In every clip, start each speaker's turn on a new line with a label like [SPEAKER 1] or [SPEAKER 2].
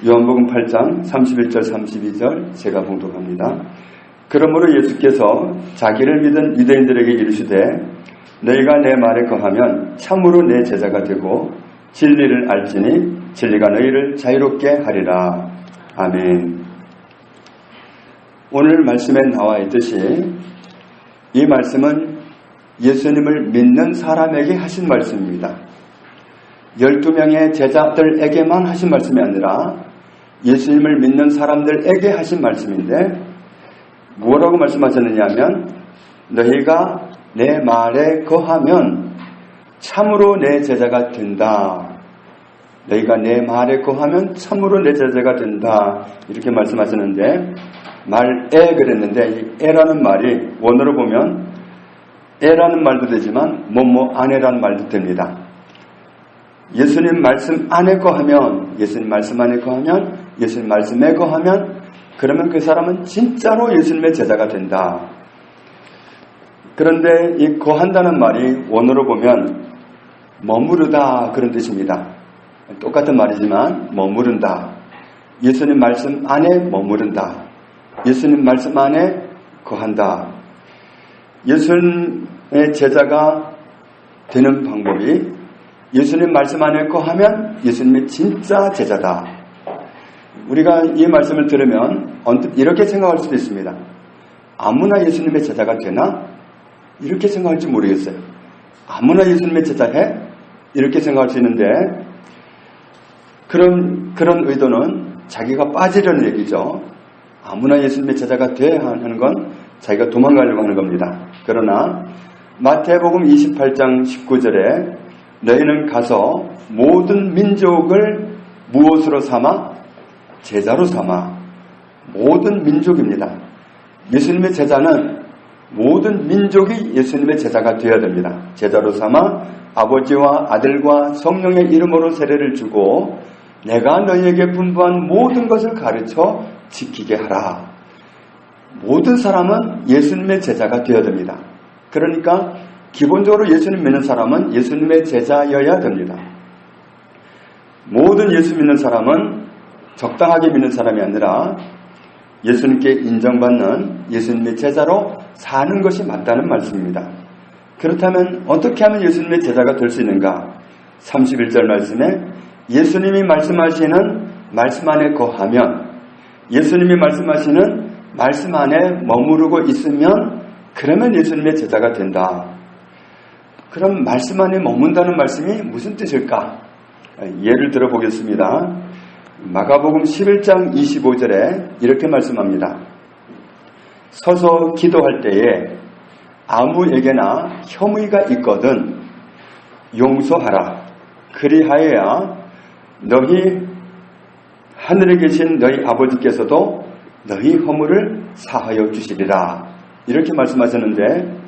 [SPEAKER 1] 요한복음 8장 31절 32절 제가 봉독합니다. 그러므로 예수께서 자기를 믿은 유대인들에게 이르시되 너희가 내 말에 거하면 참으로 내 제자가 되고 진리를 알지니 진리가 너희를 자유롭게 하리라. 아멘. 오늘 말씀에 나와 있듯이 이 말씀은 예수님을 믿는 사람에게 하신 말씀입니다. 12명의 제자들에게만 하신 말씀이 아니라 예수님을 믿는 사람들에게 하신 말씀인데 뭐라고 말씀하셨느냐 하면 너희가 내 말에 거하면 참으로 내 제자가 된다. 너희가 내 말에 거하면 참으로 내 제자가 된다. 이렇게 말씀하셨는데 말에 그랬는데 이 에라는 말이 원어로 보면 에라는 말도 되지만 뭐뭐 안에라는 말도 됩니다. 예수님 말씀 안에 거하면 예수님 말씀 안에 거하면 예수님 말씀에 거하면 그러면 그 사람은 진짜로 예수님의 제자가 된다. 그런데 이 거한다는 말이 원어로 보면 머무르다 그런 뜻입니다. 똑같은 말이지만 머무른다. 예수님 말씀 안에 머무른다. 예수님 말씀 안에 거한다. 예수님의 제자가 되는 방법이 예수님 말씀 안에 거하면 예수님의 진짜 제자다. 우리가 이 말씀을 들으면 언뜻 이렇게 생각할 수도 있습니다. 아무나 예수님의 제자가 되나? 이렇게 생각할지 모르겠어요. 아무나 예수님의 제자해? 이렇게 생각할 수 있는데 그런 의도는 자기가 빠지려는 얘기죠. 아무나 예수님의 제자가 돼야 하는 건 자기가 도망가려고 하는 겁니다. 그러나 마태복음 28장 19절에 너희는 가서 모든 민족을 무엇으로 삼아? 제자로 삼아. 모든 민족입니다. 예수님의 제자는 모든 민족이 예수님의 제자가 되어야 됩니다. 제자로 삼아 아버지와 아들과 성령의 이름으로 세례를 주고 내가 너희에게 분부한 모든 것을 가르쳐 지키게 하라. 모든 사람은 예수님의 제자가 되어야 됩니다. 그러니까 기본적으로 예수님 믿는 사람은 예수님의 제자여야 됩니다. 모든 예수 믿는 사람은 적당하게 믿는 사람이 아니라 예수님께 인정받는 예수님의 제자로 사는 것이 맞다는 말씀입니다. 그렇다면 어떻게 하면 예수님의 제자가 될 수 있는가? 31절 말씀에 예수님이 말씀하시는 말씀 안에 거하면 예수님이 말씀하시는 말씀 안에 머무르고 있으면 그러면 예수님의 제자가 된다. 그럼 말씀 안에 머문다는 말씀이 무슨 뜻일까? 예를 들어 보겠습니다. 마가복음 11장 25절에 이렇게 말씀합니다. 서서 기도할 때에 아무에게나 혐의가 있거든 용서하라. 그리하여야 너희 하늘에 계신 너희 아버지께서도 너희 허물을 사하여 주시리라. 이렇게 말씀하셨는데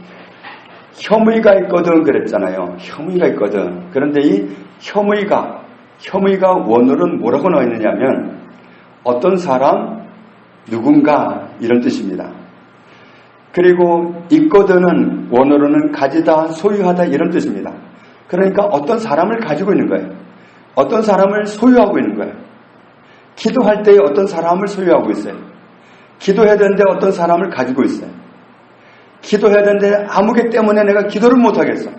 [SPEAKER 1] 혐의가 있거든 그랬잖아요. 혐의가 있거든. 그런데 이 혐의가 원어로는 뭐라고 나와 있느냐면 어떤 사람, 누군가 이런 뜻입니다. 그리고 있거든은 원어로는 가지다, 소유하다 이런 뜻입니다. 그러니까 어떤 사람을 가지고 있는 거예요. 어떤 사람을 소유하고 있는 거예요. 기도할 때에 어떤 사람을 소유하고 있어요. 기도해야 되는데 어떤 사람을 가지고 있어요. 기도해야 되는데 아무개 때문에 내가 기도를 못하겠어.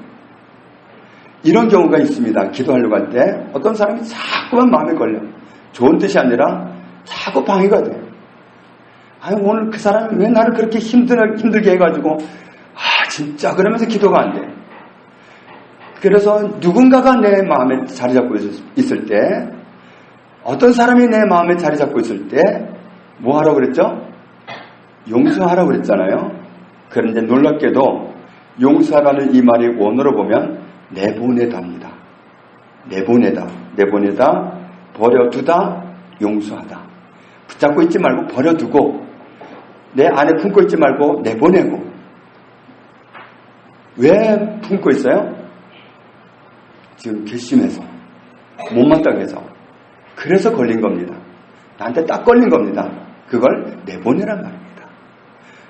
[SPEAKER 1] 이런 경우가 있습니다. 기도하려고 할 때 어떤 사람이 자꾸만 마음에 걸려. 좋은 뜻이 아니라 자꾸 방해가 돼. 아니 오늘 그 사람이 왜 나를 그렇게 힘들게 해가지고 진짜 그러면서 기도가 안 돼. 그래서 누군가가 내 마음에 자리 잡고 있을 때 어떤 사람이 내 마음에 자리 잡고 있을 때 뭐 하라고 그랬죠? 용서하라고 그랬잖아요. 그런데 놀랍게도 용서하라는 이 말이 원어로 보면 내보내다입니다. 내보내다, 버려두다, 용서하다. 붙잡고 있지 말고 버려두고 내 안에 품고 있지 말고 내보내고. 왜 품고 있어요? 지금 괘씸해서 못마땅 해서 그래서 걸린 겁니다. 나한테 딱 걸린 겁니다. 그걸 내보내란 말입니다.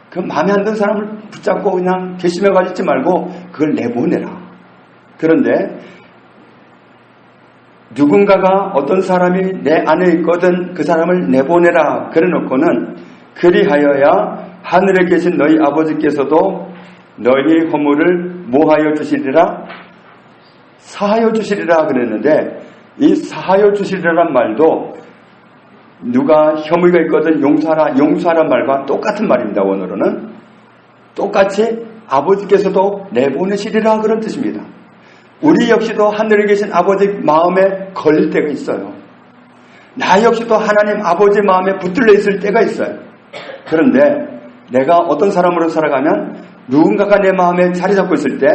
[SPEAKER 1] 그 마음에 안 드는 사람을 붙잡고 그냥 괘씸해가지고 있지 말고 그걸 내보내라. 그런데 누군가가 어떤 사람이 내 안에 있거든 그 사람을 내보내라 그래 놓고는 그리하여야 하늘에 계신 너희 아버지께서도 너희 허물을 뭐하여 주시리라? 사하여 주시리라 그랬는데 이 사하여 주시리라는 말도 누가 혐의가 있거든 용서하란 말과 똑같은 말입니다. 원어로는 똑같이 아버지께서도 내보내시리라 그런 뜻입니다. 우리 역시도 하늘에 계신 아버지 마음에 걸릴 때가 있어요. 나 역시도 하나님 아버지 마음에 붙들려 있을 때가 있어요. 그런데 내가 어떤 사람으로 살아가면 누군가가 내 마음에 자리 잡고 있을 때,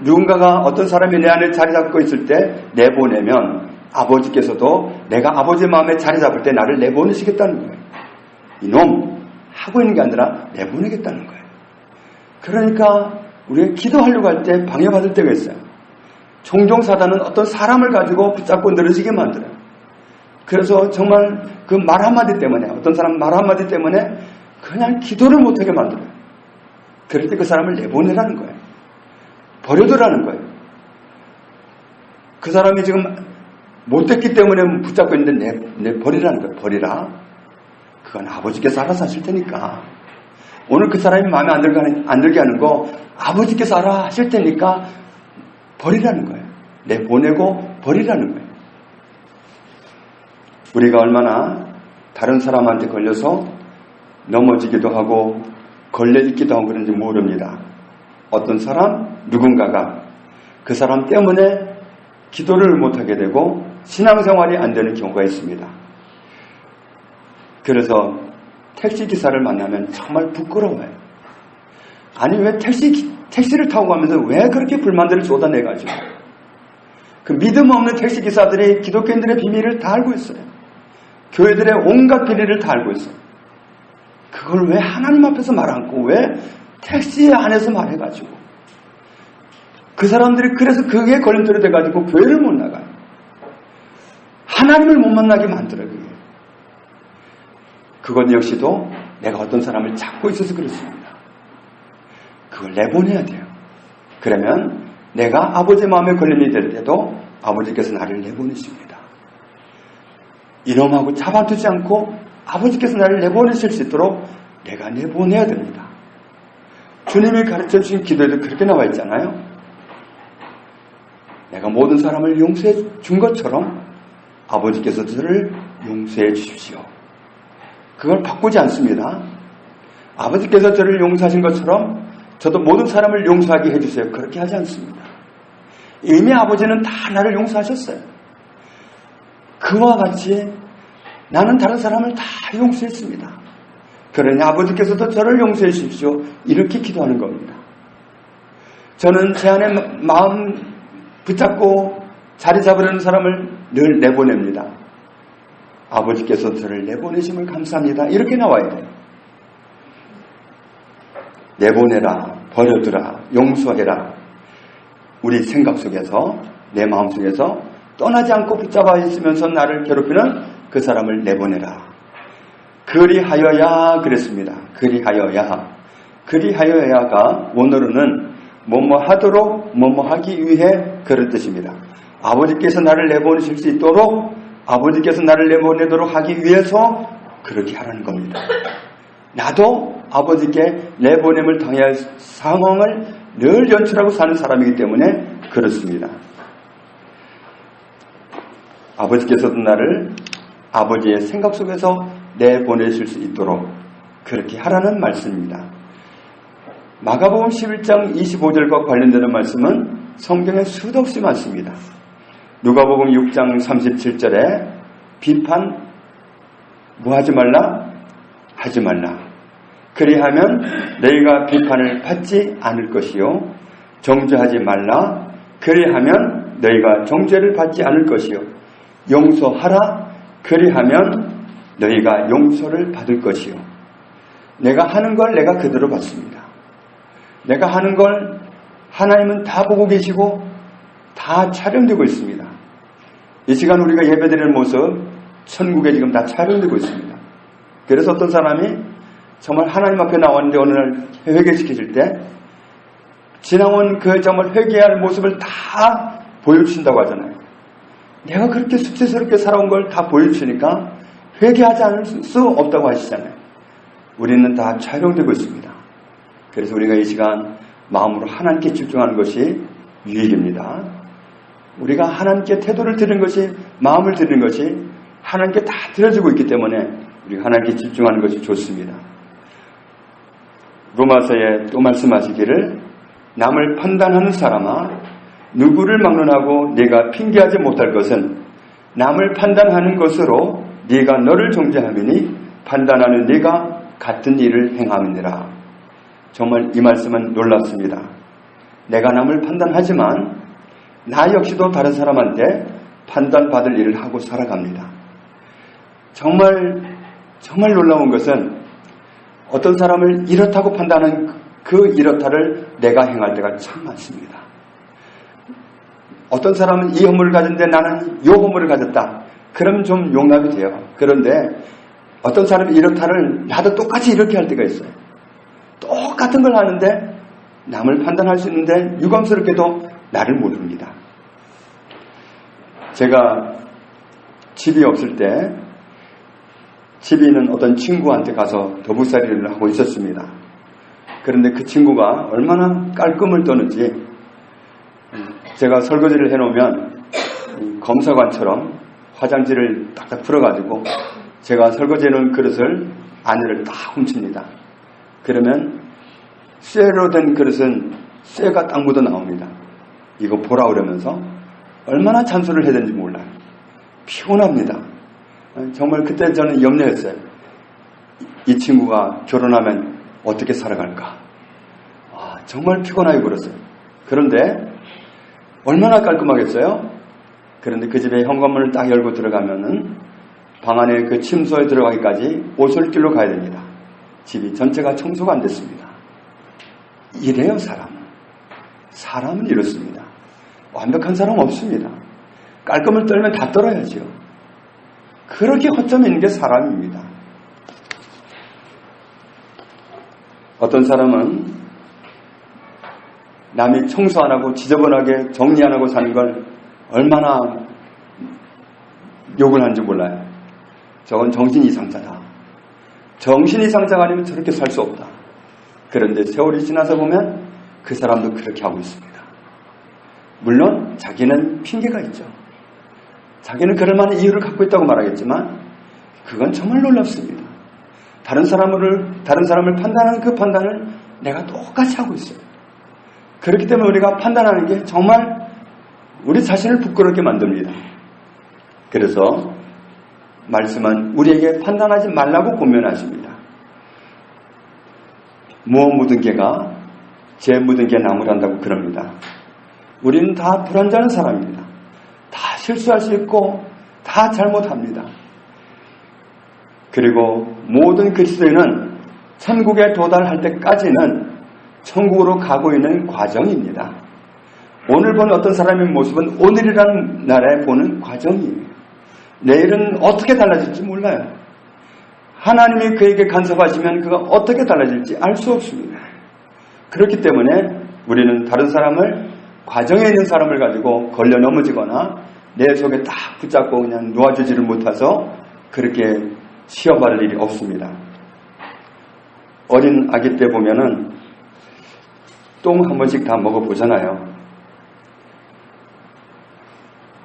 [SPEAKER 1] 누군가가 어떤 사람이 내 안에 자리 잡고 있을 때 내보내면 아버지께서도 내가 아버지 마음에 자리 잡을 때 나를 내보내시겠다는 거예요. 이놈 하고 있는 게 아니라 내보내겠다는 거예요. 그러니까 우리가 기도하려고 할 때 방해받을 때가 있어요. 종종 사단은 어떤 사람을 가지고 붙잡고 늘어지게 만들어요. 그래서 정말 그 말 한마디 때문에, 어떤 사람 말 한마디 때문에 그냥 기도를 못하게 만들어요. 그럴 때 그 사람을 내보내라는 거예요. 버려두라는 거예요. 그 사람이 지금 못됐기 때문에 붙잡고 있는데 버리라는 거예요. 버리라. 그건 아버지께서 알아서 하실 테니까. 오늘 그 사람이 마음에 안 들게 하는 거 아버지께서 알아 하실 테니까 버리라는 거예요. 내보내고 버리라는 거예요. 우리가 얼마나 다른 사람한테 걸려서 넘어지기도 하고 걸려있기도 하고 그런지 모릅니다. 어떤 사람, 누군가가 그 사람 때문에 기도를 못하게 되고 신앙생활이 안 되는 경우가 있습니다. 그래서 택시기사를 만나면 정말 부끄러워요. 아니 왜 택시를 타고 가면서 왜 그렇게 불만들을 쏟아내가지고 그 믿음 없는 택시기사들이 기독교인들의 비밀을 다 알고 있어요. 교회들의 온갖 비리를 다 알고 있어요. 그걸 왜 하나님 앞에서 말 않고 왜 택시 안에서 말해가지고 그 사람들이 그래서 그게 걸림돌이 돼가지고 교회를 못 나가요. 하나님을 못 만나게 만들어요. 그것 역시도 내가 어떤 사람을 잡고 있어서 그렇습니다. 그걸 내보내야 돼요. 그러면 내가 아버지 마음에 걸림이 될 때도 아버지께서 나를 내보내십니다. 이놈하고 잡아두지 않고 아버지께서 나를 내보내실 수 있도록 내가 내보내야 됩니다. 주님이 가르쳐 주신 기도에도 그렇게 나와 있잖아요. 내가 모든 사람을 용서해 준 것처럼 아버지께서 저를 용서해 주십시오. 그걸 바꾸지 않습니다. 아버지께서 저를 용서하신 것처럼 저도 모든 사람을 용서하게 해주세요. 그렇게 하지 않습니다. 이미 아버지는 다 나를 용서하셨어요. 그와 같이 나는 다른 사람을 다 용서했습니다. 그러니 아버지께서도 저를 용서해 주십시오. 이렇게 기도하는 겁니다. 저는 제 안에 마음 붙잡고 자리 잡으려는 사람을 늘 내보냅니다. 아버지께서 저를 내보내심을 감사합니다. 이렇게 나와야 돼요. 내보내라, 버려두라, 용서해라. 우리 생각 속에서, 내 마음 속에서 떠나지 않고 붙잡아 있으면서 나를 괴롭히는 그 사람을 내보내라. 그리하여야 그랬습니다. 그리하여야가 원어로는 뭐뭐 하도록 뭐뭐 하기 위해 그런 뜻입니다. 아버지께서 나를 내보내실 수 있도록 아버지께서 나를 내보내도록 하기 위해서 그렇게 하라는 겁니다. 나도 아버지께 내보냄을 당해야 할 상황을 늘 연출하고 사는 사람이기 때문에 그렇습니다. 아버지께서도 나를 아버지의 생각 속에서 내보내실 수 있도록 그렇게 하라는 말씀입니다. 마가복음 11장 25절과 관련되는 말씀은 성경에 수도 없이 많습니다. 누가복음 6장 37절에 비판 뭐 하지 말라? 하지 말라. 그리하면 너희가 비판을 받지 않을 것이요. 정죄하지 말라. 그리하면 너희가 정죄를 받지 않을 것이요. 용서하라. 그리하면 너희가 용서를 받을 것이요. 내가 하는 걸 내가 그대로 받습니다. 내가 하는 걸 하나님은 다 보고 계시고 다 촬영되고 있습니다. 이 시간 우리가 예배드리는 모습 천국에 지금 다 촬영되고 있습니다. 그래서 어떤 사람이 정말 하나님 앞에 나왔는데 어느 날 회개시키실 때 지나온 그 정말 회개할 모습을 다 보여주신다고 하잖아요. 내가 그렇게 수치스럽게 살아온 걸 다 보여주시니까 회개하지 않을 수 없다고 하시잖아요. 우리는 다 촬영되고 있습니다. 그래서 우리가 이 시간 마음으로 하나님께 집중하는 것이 유익입니다. 우리가 하나님께 태도를 드리는 것이, 마음을 드리는 것이 하나님께 다 드려지고 있기 때문에 우리가 하나님께 집중하는 것이 좋습니다. 로마서에 또 말씀하시기를 남을 판단하는 사람아 누구를 막론하고 네가 핑계하지 못할 것은 남을 판단하는 것으로 네가 너를 정죄함이니 판단하는 네가 같은 일을 행함이니라. 정말 이 말씀은 놀랍습니다. 내가 남을 판단하지만 나 역시도 다른 사람한테 판단받을 일을 하고 살아갑니다. 정말 놀라운 것은 어떤 사람을 이렇다고 판단하는 그 이렇다를 내가 행할 때가 참 많습니다. 어떤 사람은 이 허물을 가졌는데 나는 이 허물을 가졌다. 그럼 좀 용납이 돼요. 그런데 어떤 사람이 이렇다를 나도 똑같이 이렇게 할 때가 있어요. 똑같은 걸 하는데 남을 판단할 수 있는데 유감스럽게도 나를 모릅니다. 제가 집이 없을 때 집에 있는 어떤 친구한테 가서 더부살이를 하고 있었습니다. 그런데 그 친구가 얼마나 깔끔을 떠는지 제가 설거지를 해놓으면 검사관처럼 화장지를 딱딱 풀어가지고 제가 설거지해놓은 그릇을 안에를 딱 훔칩니다. 그러면 쇠로 된 그릇은 쇠가 딱 묻어 나옵니다. 이거 보라 그러면서 얼마나 잔소리를 해야 되는지 몰라요. 피곤합니다. 정말 그때 저는 염려했어요. 이 친구가 결혼하면 어떻게 살아갈까? 정말 피곤하게 그랬어요. 그런데 얼마나 깔끔하겠어요? 그런데 그 집에 현관문을 딱 열고 들어가면은 방 안에 그 침소에 들어가기까지 오솔길로 가야 됩니다. 집이 전체가 청소가 안 됐습니다. 이래요, 사람은. 사람은 이렇습니다. 완벽한 사람 없습니다. 깔끔을 떨면 다 떨어야죠. 그렇게 허점이 있는 게 사람입니다. 어떤 사람은 남이 청소 안 하고 지저분하게 정리 안 하고 사는 걸 얼마나 욕을 하는지 몰라요. 저건 정신 이상자다. 정신 이상자가 아니면 저렇게 살 수 없다. 그런데 세월이 지나서 보면 그 사람도 그렇게 하고 있습니다. 물론 자기는 핑계가 있죠. 자기는 그럴 만한 이유를 갖고 있다고 말하겠지만 그건 정말 놀랍습니다. 다른 사람을 판단하는 그 판단을 내가 똑같이 하고 있어요. 그렇기 때문에 우리가 판단하는 게 정말 우리 자신을 부끄럽게 만듭니다. 그래서 말씀은 우리에게 판단하지 말라고 권면하십니다. 무엇 묻은 개가 재 묻은 개 나무란다고 그럽니다. 우리는 다 불완전한 사람입니다. 다 실수할 수 있고 다 잘못합니다. 그리고 모든 그리스도인은 천국에 도달할 때까지는 천국으로 가고 있는 과정입니다. 오늘 본 어떤 사람의 모습은 오늘이라는 날에 보는 과정이에요. 내일은 어떻게 달라질지 몰라요. 하나님이 그에게 간섭하시면 그가 어떻게 달라질지 알 수 없습니다. 그렇기 때문에 우리는 다른 사람을, 과정에 있는 사람을 가지고 걸려 넘어지거나 내 속에 딱 붙잡고 그냥 놓아주지를 못해서 그렇게 시험받을 일이 없습니다. 어린 아기 때 보면은 똥 한 번씩 다 먹어보잖아요.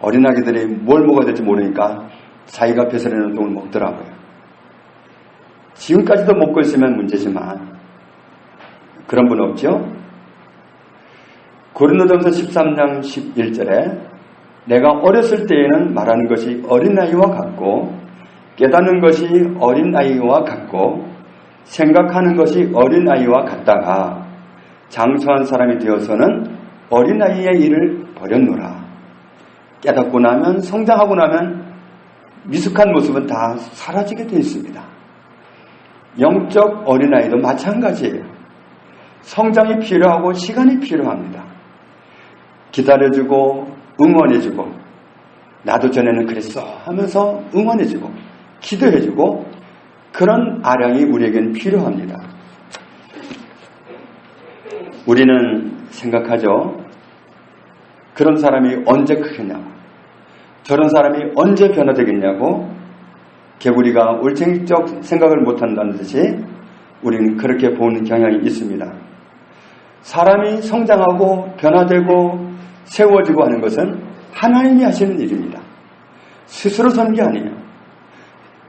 [SPEAKER 1] 어린 아기들이 뭘 먹어야 될지 모르니까 자기가 벼슬이는 똥을 먹더라고요. 지금까지도 먹고 있으면 문제지만 그런 분 없죠? 고린도전서 13장 11절에 내가 어렸을 때에는 말하는 것이 어린아이와 같고 깨닫는 것이 어린아이와 같고 생각하는 것이 어린아이와 같다가 장성한 사람이 되어서는 어린아이의 일을 버렸노라. 깨닫고 나면, 성장하고 나면 미숙한 모습은 다 사라지게 되어 있습니다. 영적 어린아이도 마찬가지예요. 성장이 필요하고 시간이 필요합니다. 기다려주고 응원해주고 나도 전에는 그랬어 하면서 응원해주고 기도해주고 그런 아량이 우리에겐 필요합니다. 우리는 생각하죠. 그런 사람이 언제 크겠냐고. 저런 사람이 언제 변화되겠냐고 개구리가 올챙이적 생각을 못한다는 듯이 우리는 그렇게 보는 경향이 있습니다. 사람이 성장하고 변화되고 세워지고 하는 것은 하나님이 하시는 일입니다. 스스로 선 게 아니에요.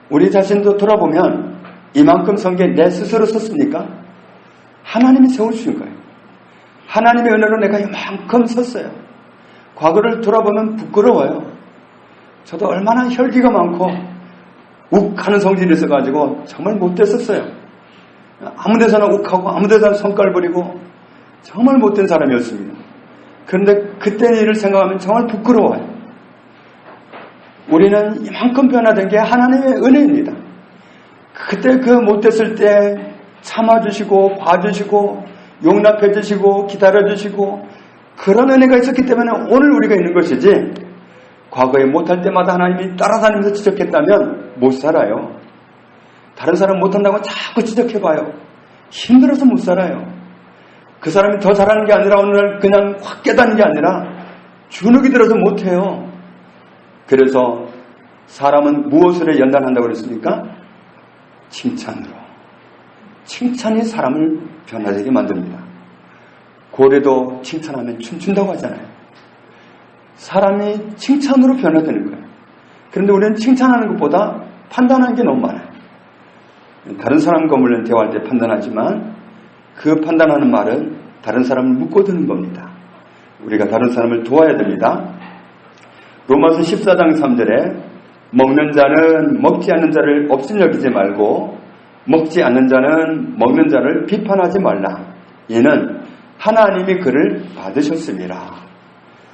[SPEAKER 1] 우리 자신도 돌아보면 이만큼 선 게 내 스스로 섰습니까? 하나님이 세워주신 거예요. 하나님의 은혜로 내가 이만큼 섰어요. 과거를 돌아보면 부끄러워요. 저도 얼마나 혈기가 많고 욱하는 성질이 있어가지고 정말 못됐었어요. 아무 데서나 욱하고 아무 데서나 성깔 부리고 정말 못된 사람이었습니다. 그런데 그때 일을 생각하면 정말 부끄러워요. 우리는 이만큼 변화된 게 하나님의 은혜입니다. 그때 그 못됐을 때 참아주시고 봐주시고 용납해주시고 기다려주시고 그런 은혜가 있었기 때문에 오늘 우리가 있는 것이지, 과거에 못할 때마다 하나님이 따라다니면서 지적했다면 못 살아요. 다른 사람 못한다고 자꾸 지적해봐요. 힘들어서 못 살아요. 그 사람이 더 잘하는 게 아니라 오늘 그냥 확 깨닫는 게 아니라 주눅이 들어서 못해요. 그래서 사람은 무엇으로 연단한다고 그랬습니까? 칭찬으로. 칭찬이 사람을 변화되게 만듭니다. 고래도 칭찬하면 춤춘다고 하잖아요. 사람이 칭찬으로 변화되는 거예요. 그런데 우리는 칭찬하는 것보다 판단하는 게 너무 많아요. 다른 사람과 물론 대화할 때 판단하지만 그 판단하는 말은 다른 사람을 묶어두는 겁니다. 우리가 다른 사람을 도와야 됩니다. 로마서 14장 3절에 먹는 자는 먹지 않는 자를 없음 여기지 말고 먹지 않는 자는 먹는 자를 비판하지 말라. 이는 하나님이 그를 받으셨습니다.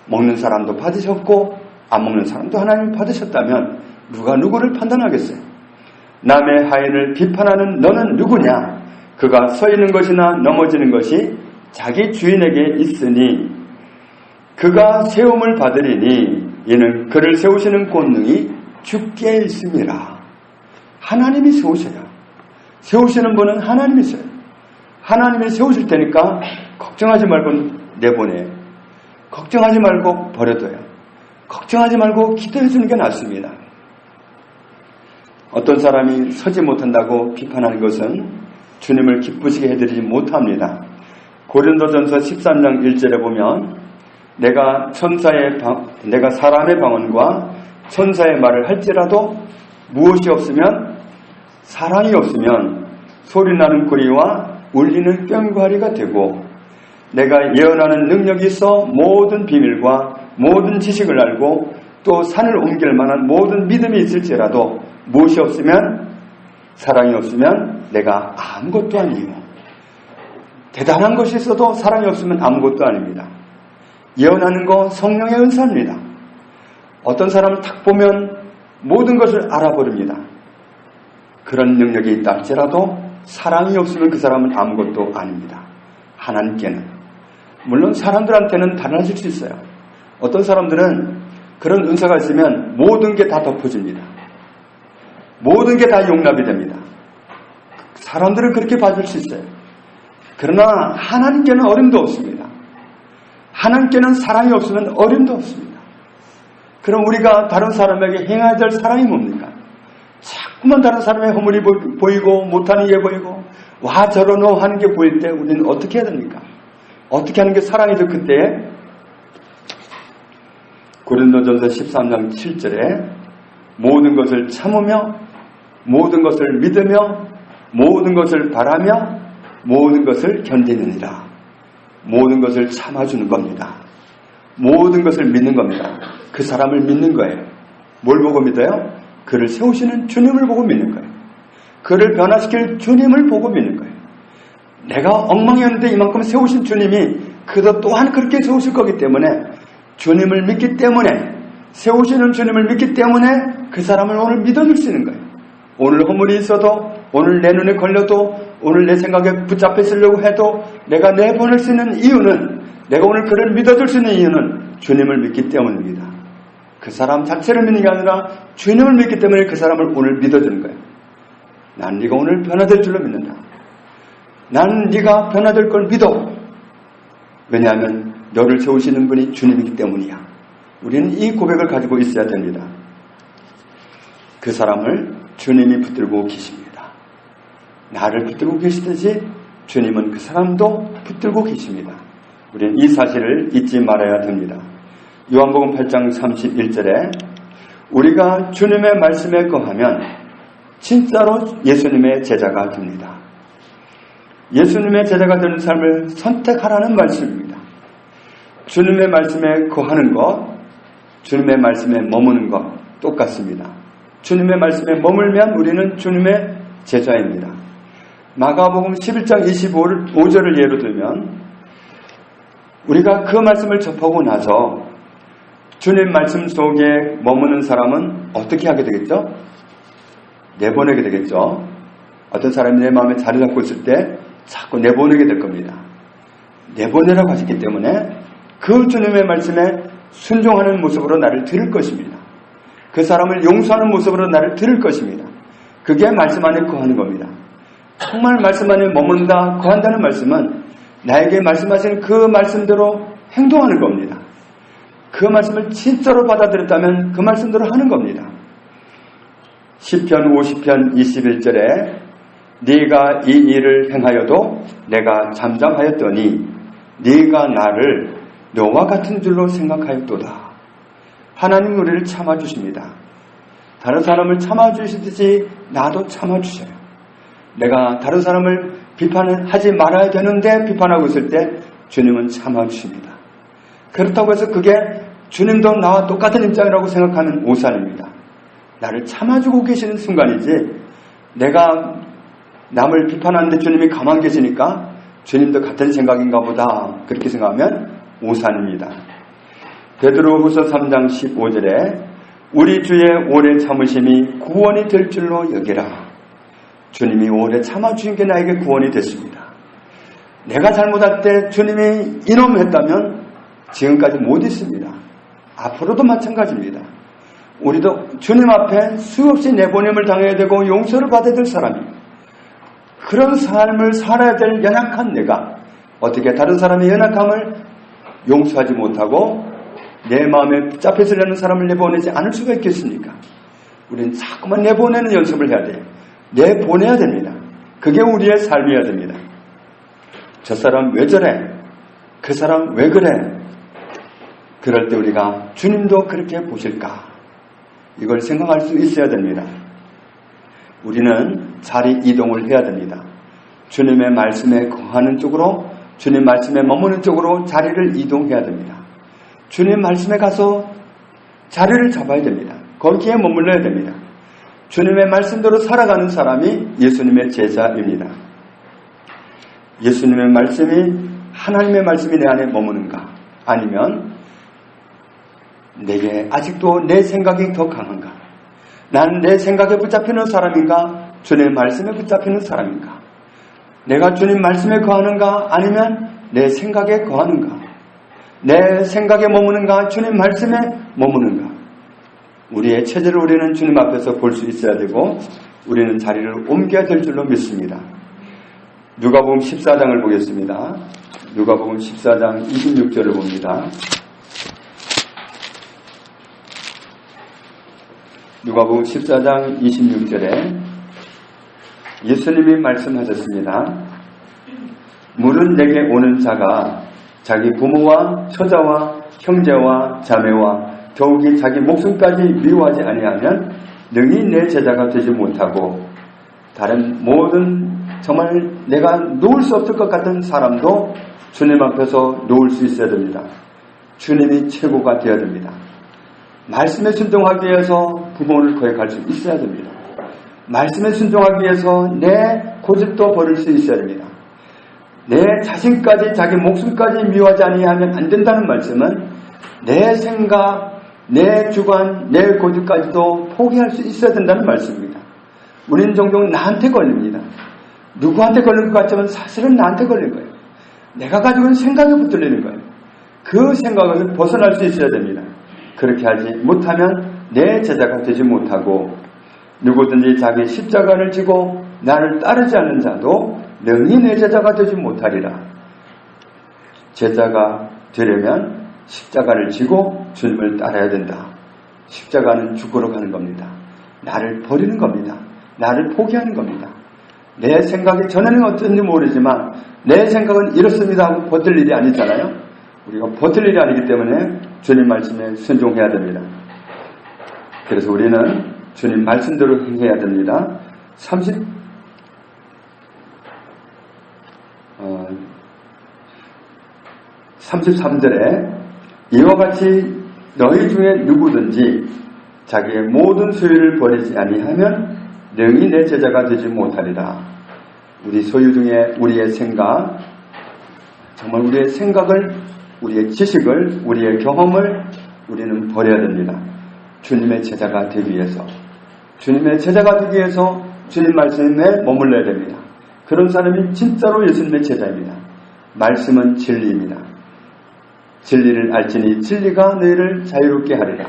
[SPEAKER 1] 먹는 사람도 받으셨고 안 먹는 사람도 하나님이 받으셨다면 누가 누구를 판단하겠어요? 남의 하인을 비판하는 너는 누구냐? 그가 서 있는 것이나 넘어지는 것이 자기 주인에게 있으니 그가 세움을 받으리니 이는 그를 세우시는 권능이 주께 있습니다. 하나님이 세우셔요. 세우시는 분은 하나님이세요. 하나님이 세우실 테니까 걱정하지 말고 내보내요. 걱정하지 말고 버려둬요. 걱정하지 말고 기도해 주는 게 낫습니다. 어떤 사람이 서지 못한다고 비판하는 것은 주님을 기쁘시게 해드리지 못합니다. 고린도전서 13장 1절에 보면 내가 사람의 방언과 천사의 말을 할지라도 무엇이 없으면, 사랑이 없으면 소리나는 구리와 울리는 꽹과리가 되고, 내가 예언하는 능력이 있어 모든 비밀과 모든 지식을 알고 또 산을 옮길 만한 모든 믿음이 있을지라도 무엇이 없으면, 사랑이 없으면 내가 아무것도 아니에요. 대단한 것이 있어도 사랑이 없으면 아무것도 아닙니다. 예언하는 거 성령의 은사입니다. 어떤 사람을 딱 보면 모든 것을 알아버립니다. 그런 능력이 있다 할지라도 사랑이 없으면 그 사람은 아무것도 아닙니다. 하나님께는. 물론 사람들한테는 달라질 수 있어요. 어떤 사람들은 그런 은사가 있으면 모든 게 다 덮어집니다. 모든 게 다 용납이 됩니다. 사람들은 그렇게 봐줄 수 있어요. 그러나 하나님께는 어림도 없습니다. 하나님께는 사랑이 없으면 어림도 없습니다. 그럼 우리가 다른 사람에게 행해야 될 사랑이 뭡니까? 자꾸만 다른 사람의 허물이 보이고 못하는 게 보이고 와 저러노 하는 게 보일 때 우리는 어떻게 해야 됩니까? 어떻게 하는 게 사랑이죠? 그때에 고린도전서 13장 7절에 모든 것을 참으며 모든 것을 믿으며 모든 것을 바라며 모든 것을 견디느니라. 모든 것을 참아주는 겁니다. 모든 것을 믿는 겁니다. 그 사람을 믿는 거예요. 뭘 보고 믿어요? 그를 세우시는 주님을 보고 믿는 거예요. 그를 변화시킬 주님을 보고 믿는 거예요. 내가 엉망이었는데 이만큼 세우신 주님이 그도 또한 그렇게 세우실 거기 때문에 주님을 믿기 때문에, 세우시는 주님을 믿기 때문에 그 사람을 오늘 믿어줄 수 있는 거예요. 오늘 허물이 있어도, 오늘 내 눈에 걸려도, 오늘 내 생각에 붙잡혀 있으려고 해도 내가 내보낼 수 있는 이유는, 내가 오늘 그를 믿어줄 수 있는 이유는 주님을 믿기 때문입니다. 그 사람 자체를 믿는 게 아니라 주님을 믿기 때문에 그 사람을 오늘 믿어주는 거예요. 난 네가 오늘 변화될 줄로 믿는다. 난 네가 변화될 걸 믿어. 왜냐하면 너를 세우시는 분이 주님이기 때문이야. 우리는 이 고백을 가지고 있어야 됩니다. 그 사람을 주님이 붙들고 계십니다. 나를 붙들고 계시듯이 주님은 그 사람도 붙들고 계십니다. 우리는 이 사실을 잊지 말아야 됩니다. 요한복음 8장 31절에 우리가 주님의 말씀에 거하면 진짜로 예수님의 제자가 됩니다. 예수님의 제자가 되는 삶을 선택하라는 말씀입니다. 주님의 말씀에 거하는 것, 주님의 말씀에 머무는 것 똑같습니다. 주님의 말씀에 머물면 우리는 주님의 제자입니다. 마가복음 11장 25절을 예로 들면 우리가 그 말씀을 접하고 나서 주님 말씀 속에 머무는 사람은 어떻게 하게 되겠죠? 내보내게 되겠죠. 어떤 사람이 내 마음에 자리 잡고 있을 때 자꾸 내보내게 될 겁니다. 내보내라고 하셨기 때문에 그 주님의 말씀에 순종하는 모습으로 나를 들을 것입니다. 그 사람을 용서하는 모습으로 나를 들을 것입니다. 그게 말씀 안에 거하는 겁니다. 정말 말씀 안에 머문다, 거한다는 말씀은 나에게 말씀하시는 그 말씀대로 행동하는 겁니다. 그 말씀을 진짜로 받아들였다면 그 말씀대로 하는 겁니다. 시편 50편 21절에 네가 이 일을 행하여도 내가 잠잠하였더니 네가 나를 너와 같은 줄로 생각하였도다. 하나님 우리를 참아주십니다. 다른 사람을 참아주시듯이 나도 참아주셔요. 내가 다른 사람을 비판하지 말아야 되는데 비판하고 있을 때 주님은 참아주십니다. 그렇다고 해서 그게 주님도 나와 똑같은 입장이라고 생각하는 오산입니다. 나를 참아주고 계시는 순간이지 내가 남을 비판하는데 주님이 가만히 계시니까 주님도 같은 생각인가 보다 그렇게 생각하면 오산입니다. 베드로후서 3장 15절에 우리 주의 오래 참으심이 구원이 될 줄로 여기라. 주님이 오래 참아주신 게 나에게 구원이 됐습니다. 내가 잘못할 때 주님이 이놈 했다면 지금까지 못 있습니다. 앞으로도 마찬가지입니다. 우리도 주님 앞에 수없이 내보냄을 당해야 되고 용서를 받아야 될 사람입니다. 그런 삶을 살아야 될 연약한 내가 어떻게 다른 사람의 연약함을 용서하지 못하고 내 마음에 붙잡혀서려는 사람을 내보내지 않을 수가 있겠습니까? 우리는 자꾸만 내보내는 연습을 해야 돼요. 내보내야 됩니다. 그게 우리의 삶이어야 됩니다. 저 사람 왜 저래? 그 사람 왜 그래? 그럴 때 우리가 주님도 그렇게 보실까? 이걸 생각할 수 있어야 됩니다. 우리는 자리 이동을 해야 됩니다. 주님의 말씀에 거하는 쪽으로, 주님 말씀에 머무는 쪽으로 자리를 이동해야 됩니다. 주님 말씀에 가서 자리를 잡아야 됩니다. 거기에 머물러야 됩니다. 주님의 말씀대로 살아가는 사람이 예수님의 제자입니다. 예수님의 말씀이 하나님의 말씀이 내 안에 머무는가? 아니면 내게 아직도 내 생각이 더 강한가? 나는 내 생각에 붙잡히는 사람인가? 주님의 말씀에 붙잡히는 사람인가? 내가 주님 말씀에 거하는가? 아니면 내 생각에 거하는가? 내 생각에 머무는가? 주님 말씀에 머무는가? 우리의 체질을 우리는 주님 앞에서 볼 수 있어야 되고 우리는 자리를 옮겨야 될 줄로 믿습니다. 누가복음 14장을 보겠습니다. 누가복음 14장 26절을 봅니다. 누가복음 14장 26절에 예수님이 말씀하셨습니다. 물은 내게 오는 자가 자기 부모와 처자와 형제와 자매와 더욱이 자기 목숨까지 미워하지 아니하면 능히 내 제자가 되지 못하고 다른 모든 정말 내가 놓을 수 없을 것 같은 사람도 주님 앞에서 놓을 수 있어야 됩니다. 주님이 최고가 되어야 됩니다. 말씀에 순종하기 위해서 부모를 거역할 수 있어야 됩니다. 말씀에 순종하기 위해서 내 고집도 버릴 수 있어야 됩니다. 내 자신까지 자기 목숨까지 미워하지 아니하면 안 된다는 말씀은 내 생각, 내 주관, 내 고집까지도 포기할 수 있어야 된다는 말씀입니다. 우리는 종종 나한테 걸립니다. 누구한테 걸린 것 같지만 사실은 나한테 걸린 거예요. 내가 가지고 있는 생각에 붙들리는 거예요. 그 생각을 벗어날 수 있어야 됩니다. 그렇게 하지 못하면 내 제자가 되지 못하고 누구든지 자기 십자가를 지고 나를 따르지 않는 자도 능히 내 제자가 되지 못하리라. 제자가 되려면 십자가를 지고 주님을 따라야 된다. 십자가는 죽으러 가는 겁니다. 나를 버리는 겁니다. 나를 포기하는 겁니다. 내 생각이 전에는 어떤지 모르지만 내 생각은 이렇습니다 하고 버틸 일이 아니잖아요. 우리가 버틸 일이 아니기 때문에 주님 말씀에 순종해야 됩니다. 그래서 우리는 주님 말씀대로 행해야 됩니다. 33절에 이와 같이 너희 중에 누구든지 자기의 모든 소유를 버리지 아니하면 능히 내 제자가 되지 못하리라. 우리 소유 중에 우리의 생각, 정말 우리의 생각을, 우리의 지식을, 우리의 경험을 우리는 버려야 됩니다. 주님의 제자가 되기 위해서, 주님의 제자가 되기 위해서 주님 말씀에 머물러야 됩니다. 그런 사람이 진짜로 예수님의 제자입니다. 말씀은 진리입니다. 진리를 알지니 진리가 너희를 자유롭게 하리라.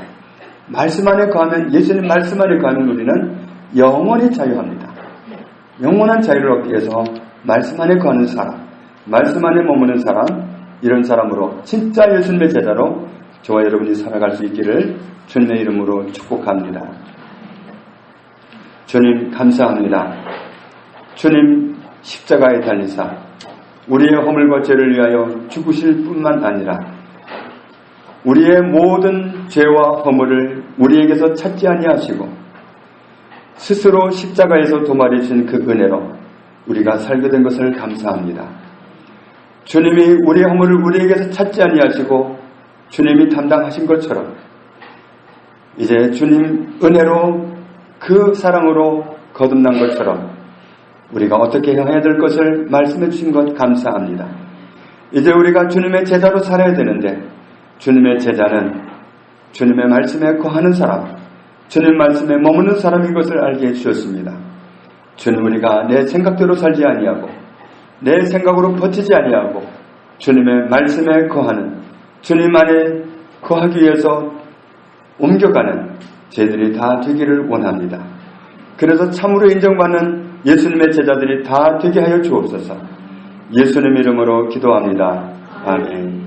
[SPEAKER 1] 말씀 안에 거하면, 예수님 말씀 안에 거하면 우리는 영원히 자유합니다. 영원한 자유를 얻기 위해서 말씀 안에 거하는 사람, 말씀 안에 머무는 사람, 이런 사람으로 진짜 예수님의 제자로 저와 여러분이 살아갈 수 있기를 주님의 이름으로 축복합니다. 주님 감사합니다. 주님 십자가에 달리사 우리의 허물과 죄를 위하여 죽으실 뿐만 아니라 우리의 모든 죄와 허물을 우리에게서 찾지 아니하시고 스스로 십자가에서 도말이신 그 은혜로 우리가 살게 된 것을 감사합니다. 주님이 우리의 허물을 우리에게서 찾지 아니하시고 주님이 담당하신 것처럼 이제 주님 은혜로 그 사랑으로 거듭난 것처럼 우리가 어떻게 해야 될 것을 말씀해 주신 것 감사합니다. 이제 우리가 주님의 제자로 살아야 되는데 주님의 제자는 주님의 말씀에 거하는 사람, 주님 말씀에 머무는 사람인 것을 알게 해주셨습니다. 주님, 우리가 내 생각대로 살지 아니하고 내 생각으로 버티지 아니하고 주님의 말씀에 거하는, 주님 안에 거하기 위해서 옮겨가는 저희들이 다 되기를 원합니다. 그래서 참으로 인정받는 예수님의 제자들이 다 되게 하여 주옵소서. 예수님 이름으로 기도합니다. 아멘.